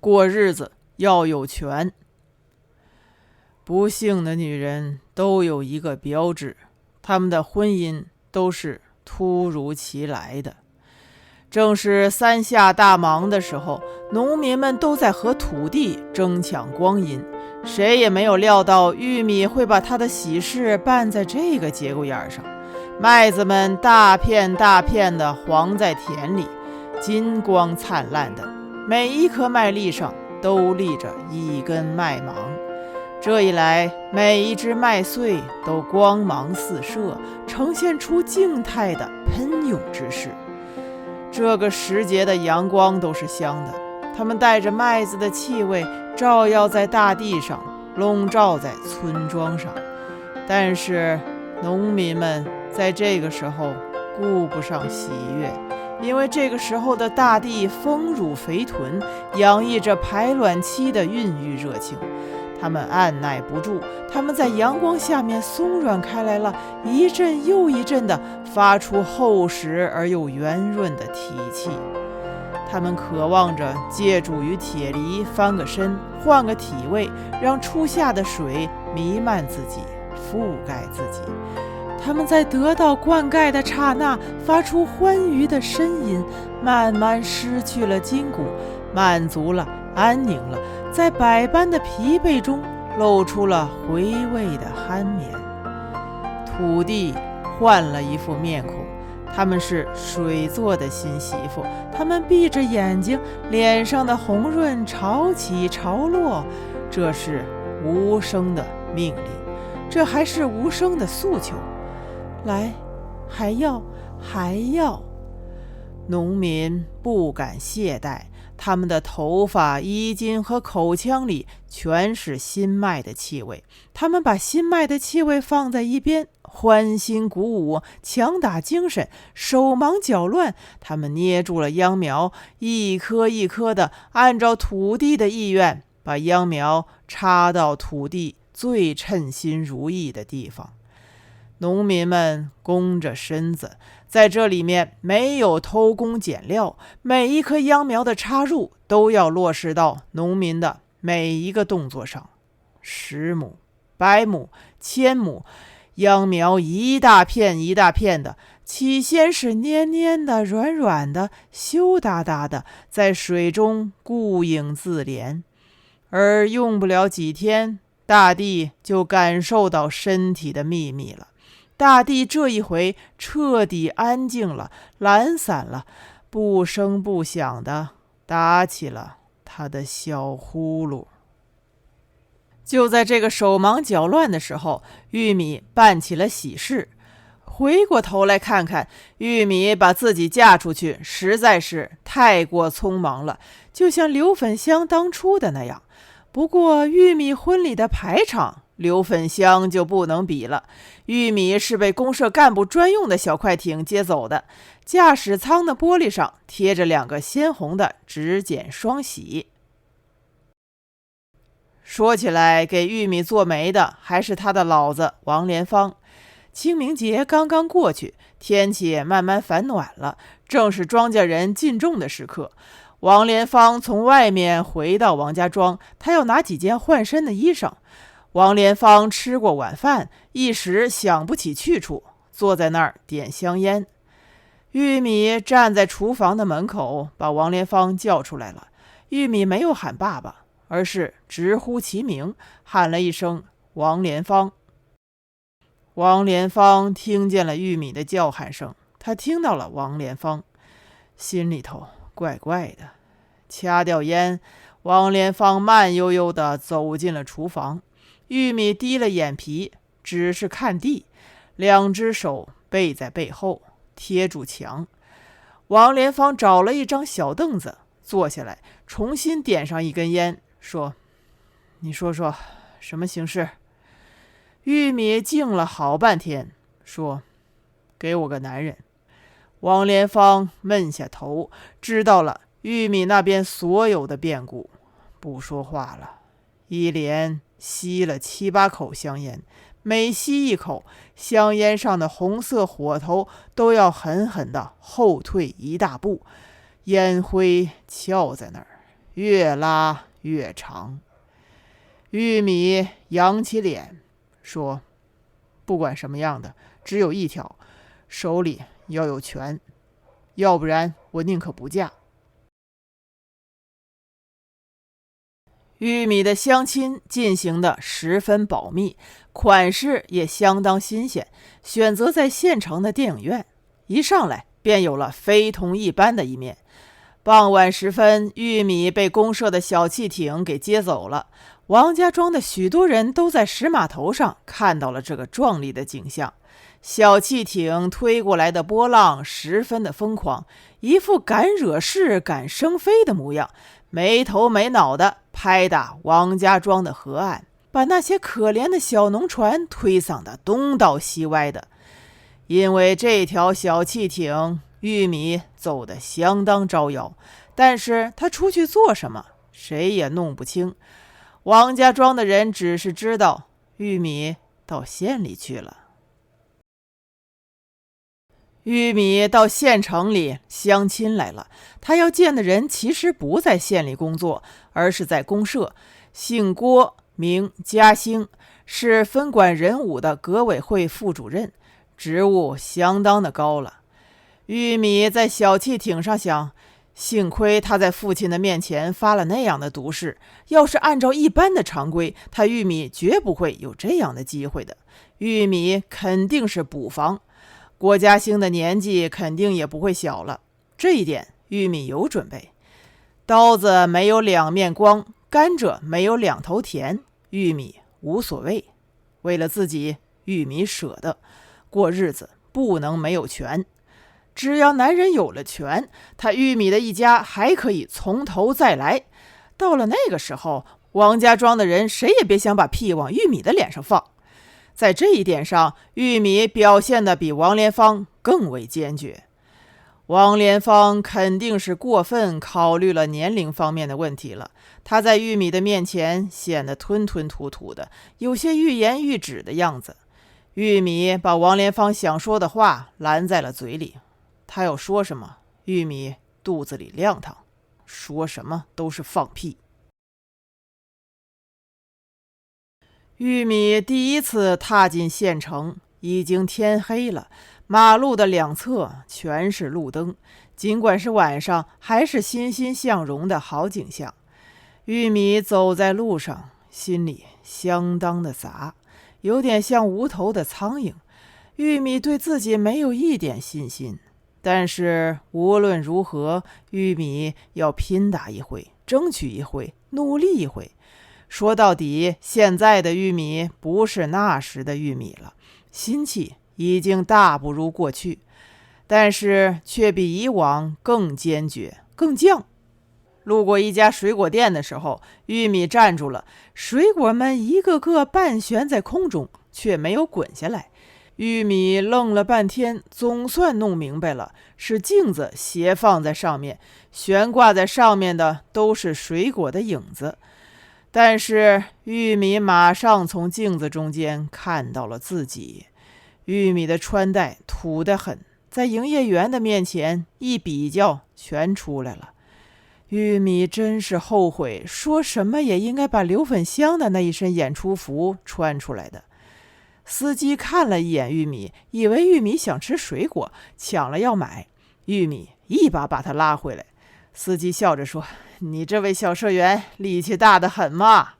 过日子要有权。不幸的女人都有一个标志，她们的婚姻都是突如其来的。正是三下大忙的时候，农民们都在和土地争抢光阴，谁也没有料到玉米会把他的喜事办在这个节骨眼上。麦子们大片大片的黄在田里，金光灿烂的，每一颗麦粒上都立着一根麦芒。这一来，每一只麦穗都光芒四射，呈现出静态的喷涌之势。这个时节的阳光都是香的，它们带着麦子的气味，照耀在大地上，笼罩在村庄上。但是农民们在这个时候顾不上喜悦，因为这个时候的大地丰乳肥臀，洋溢着排卵期的孕育热情。他们按耐不住，他们在阳光下面松软开来了，一阵又一阵地发出厚实而又圆润的体气。他们渴望着借助于铁犁翻个身，换个体位，让初夏的水弥漫自己，覆盖自己。他们在得到灌溉的刹那发出欢愉的呻吟，慢慢失去了筋骨，满足了，安宁了，在百般的疲惫中露出了回味的酣眠。土地换了一副面孔，他们是水做的新媳妇，他们闭着眼睛，脸上的红润潮起潮落，这是无声的命令，这还是无声的诉求。来，还要，还要。农民不敢懈怠，他们的头发、衣襟和口腔里全是新麦的气味，他们把新麦的气味放在一边，欢欣鼓舞，强打精神，手忙脚乱。他们捏住了秧苗，一颗一颗的按照土地的意愿，把秧苗插到土地最称心如意的地方。农民们弓着身子，在这里面没有偷工减料，每一棵秧苗的插入都要落实到农民的每一个动作上。10亩、100亩、1000亩，秧苗一大片一大片的，起先是黏黏的、软软的、羞答答的，在水中顾影自怜。而用不了几天，大地就感受到身体的秘密了。大地这一回彻底安静了，懒散了，不声不响地打起了他的小呼噜。就在这个手忙脚乱的时候，玉米办起了喜事。回过头来看看，玉米把自己嫁出去实在是太过匆忙了，就像刘粉香当初的那样。不过玉米婚礼的排场，刘粉香就不能比了。玉米是被公社干部专用的小快艇接走的，驾驶舱的玻璃上贴着2个鲜红的纸剪双喜。说起来，给玉米做媒的还是他的老子王莲芳。清明节刚刚过去，天气也慢慢反暖了，正是庄稼人进种的时刻。王莲芳从外面回到王家庄，他要拿几件换身的衣裳。王莲芳吃过晚饭，一时想不起去处，坐在那儿点香烟。玉米站在厨房的门口，把王莲芳叫出来了。玉米没有喊爸爸，而是直呼其名，喊了一声王莲芳。王莲芳听见了玉米的叫喊声，他听到了王莲芳，心里头怪怪的。掐掉烟，王莲芳慢悠悠地走进了厨房。玉米低了眼皮，只是看地，2只手背在背后，贴住墙。王莲芳找了一张小凳子坐下来，重新点上一根烟，说：“你说说什么形势？”玉米静了好半天，说：“给我个男人。”王莲芳闷下头，知道了玉米那边所有的变故，不说话了，一连吸了7、8口香烟，每吸一口，香烟上的红色火头都要狠狠地后退一大步，烟灰翘在那儿。越拉越长。玉米扬起脸说：不管什么样的，只有一条，手里要有权，要不然我宁可不嫁。玉米的相亲进行的十分保密，款式也相当新鲜，选择在县城的电影院，一上来便有了非同一般的一面。傍晚时分，玉米被公社的小汽艇给接走了。王家庄的许多人都在石码头上看到了这个壮丽的景象。小汽艇推过来的波浪十分的疯狂，一副敢惹事敢生非的模样，没头没脑的拍打王家庄的河岸，把那些可怜的小农船推搡得东倒西歪的。因为这条小汽艇，玉米走得相当招摇，但是他出去做什么，谁也弄不清。王家庄的人只是知道玉米到县里去了。玉米到县城里相亲来了，他要见的人其实不在县里工作，而是在公社，姓郭名嘉兴，是分管人武的革委会副主任，职务相当的高了。玉米在小汽艇上想，幸亏他在父亲的面前发了那样的毒誓，要是按照一般的常规，他玉米绝不会有这样的机会的。玉米肯定是补防，郭嘉兴的年纪肯定也不会小了，这一点玉米有准备。刀子没有两面光，甘蔗没有两头甜，玉米无所谓。为了自己，玉米舍得过日子，不能没有权。只要男人有了权，他玉米的一家还可以从头再来。到了那个时候，王家庄的人谁也别想把屁往玉米的脸上放。在这一点上，玉米表现得比王连芳更为坚决。王连芳肯定是过分考虑了年龄方面的问题了，他在玉米的面前显得吞吞吐吐的，有些欲言欲止的样子。玉米把王连芳想说的话拦在了嘴里，他要说什么，玉米肚子里亮堂，说什么都是放屁。玉米第一次踏进县城，已经天黑了，马路的两侧全是路灯，尽管是晚上，还是欣欣向荣的好景象。玉米走在路上，心里相当的杂，有点像无头的苍蝇。玉米对自己没有一点信心，但是无论如何，玉米要拼打一回，争取一回，努力一回。说到底，现在的玉米不是那时的玉米了，心气已经大不如过去，但是却比以往更坚决，更犟。路过一家水果店的时候，玉米站住了，水果们一个个半悬在空中，却没有滚下来。玉米愣了半天，总算弄明白了，是镜子斜放在上面，悬挂在上面的都是水果的影子。但是玉米马上从镜子中间看到了自己。玉米的穿戴土得很，在营业员的面前一比较，全出来了。玉米真是后悔，说什么也应该把刘粉香的那一身演出服穿出来的。司机看了一眼玉米，以为玉米想吃水果，抢了要买。玉米一把把他拉回来。司机笑着说：“你这位小社员力气大得很嘛。”